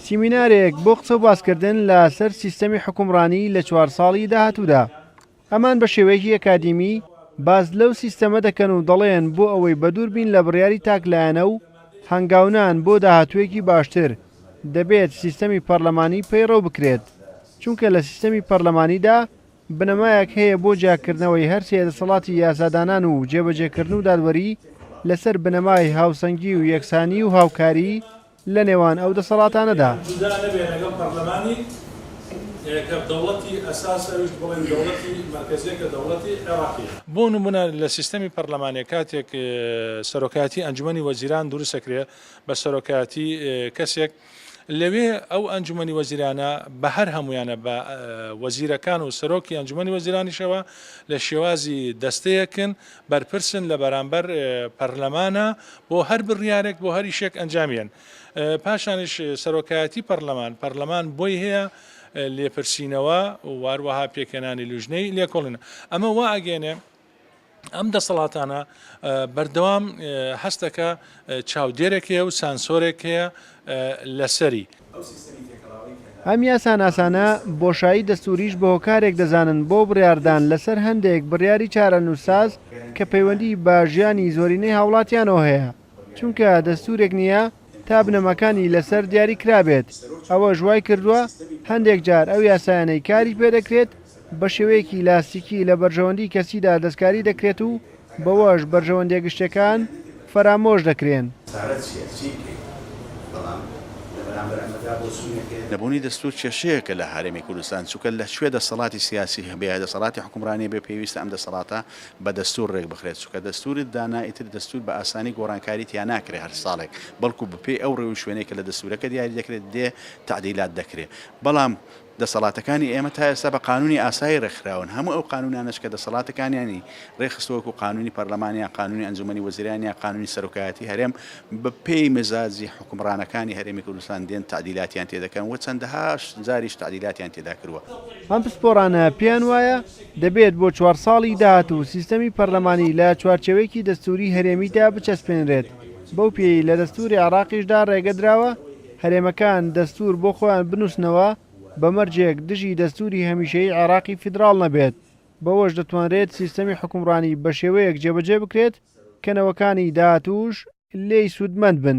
سیمینارێک بۆ قسە و باسکردن لەسەر سیستەمی حکومڕانی لە 4 ساڵی داهاتوودا. ئەمان بە شێوەیەکی ئەکادیمی باز لەو سیستەمە دەکەن و دەڵێن بۆ ئەوەی بەدوور بین لە بڕیاری تاکلایەنە و هەنگاونان بۆ داهاتوویەکی باشتر دەبێت سیستەمی پەرلەمانی پەیڕەو بکرێت، چونکە لە سیستەمی پەرلەمانیدا بنەمایەک هەیە بۆ جیاکردنەوەی هەر سێ دەسەڵاتی یاسادانان و جێبەجێکردن و دادوەری لەسەر بنەمای هاوسەنگی و یەکسانی و هاوکاری لە نێوان ئەو دەسەڵاتانەدا. بۆ نمونە لە سیستەمی پەرلەمانێ کاتێک سەرۆکایەتی ئەنجومەنی وەزیران دروستەکرێ بە سەرۆکایەتی کەسێک لەوێ ئەو ئەنجومەنی وەزیرانە بە هەر هەمویانە بە وەزیرەکان و سەرۆکی ئەنجومەنی وەزیرانیشەوە لە شێوازی دەستەیەکن بەرپرسن لە بەرامبەر پەرلەمانە بۆ هەر بڕیارێک بۆ هەر ئیشێک ئەنجامیان. پاشانیش سەرۆکایەتی پەرلەمان بۆی هەیە لێپرسینەوە واروەها پێکەنانی لوژنەی لێکۆڵن. ئەمە وا ئەگەێنێ ئەم دەسەڵاتانە بەردەوام هەستەکە چاودێرێک هەیە و سانسۆرێک هەیە لەسەری. ئەم یاساناسانە بۆشایی دەستوریش بە هۆکارێک دەزانن بۆ بڕاردان لەسەر هەندێک بڕیاری چارەنووساز کە پەیوەندی بە ژیانی زۆرینەی هاوڵاتیانەوە هەیە، چونکە دەستورێک نییە تا بنەمەکانی لەسەر دیاری کرابێت. ئەوە ژوای کردووە هەندێک جار ئەو یاسایانەی کاری پێدەکرێت بە شێوەیەکی لاستیکی لە بەرژەوەندی کەسیدا دەستکاری دەکرێت و بەوەش بەرژەوەندیە گشتەکان فرامۆش دەکرێن. نەبوونی دەستور کێشەیەکە لە هەرێمی کوردستان، چونکە لە شوێ دەسەڵاتی سیاسی هەبێ دەسەڵاتی حکومڕانی بێ پێویستە ئەم دەسەڵاتە بە دەستور ڕێک بخرێت، چونکە دەستوری دانا ئیتر دەستور بە ئاسانی گۆڕانکاری تیان ناکرێت هەر ساڵێک، بەڵکو بەپێی ئەو ڕێو شوێنێکە لە دەستورەکە دیاری دەکرێت دێ تعدیلات دەکرێت. بەڵام دەسەڵاتەکانی ئێمە تا ئێستا بە قانونی ئاسایی ڕێکخراون. هەموو ئەو قانونانش کە دەسەڵاتەکانیانی ڕێخستەوەکو قانونی پەرلەمانیان، قانونی ئەنجومەنی وەزیرانیان، قانونی سەرۆکایەتی هەرێم بە پێی مزاجی حکومڕانەکانی هەرێمی کوردستان دێن تعدیلاتیان تێدەکەن و چەندەها جاریش تعدیلاتیان تێدا کردووە. ئەم پسپۆڕانە پێیان وایە دەبێت بۆ 4 ساڵی داهاتوو سیستەمی پەرلەمانی لە چوارچێوەیەکی دەستوری هەرێمیدا بچەسپێنرێت. بەو پێی لە دەستوری عێراقیشدا ڕێگەدراوە هەرێمەکان دەستور بۆ خۆیان بنووسنەوە بەمەرجێک دژی دەستوری هەمیشەیی عێراقی فیدراڵ نەبێت. بەوەش دەتوانرێت سیستەمی حکومڕانی بە شێوەیەک جێبەجێ بکرێت کە نەوەکانی داهاتووش لێی سوودمەند بن.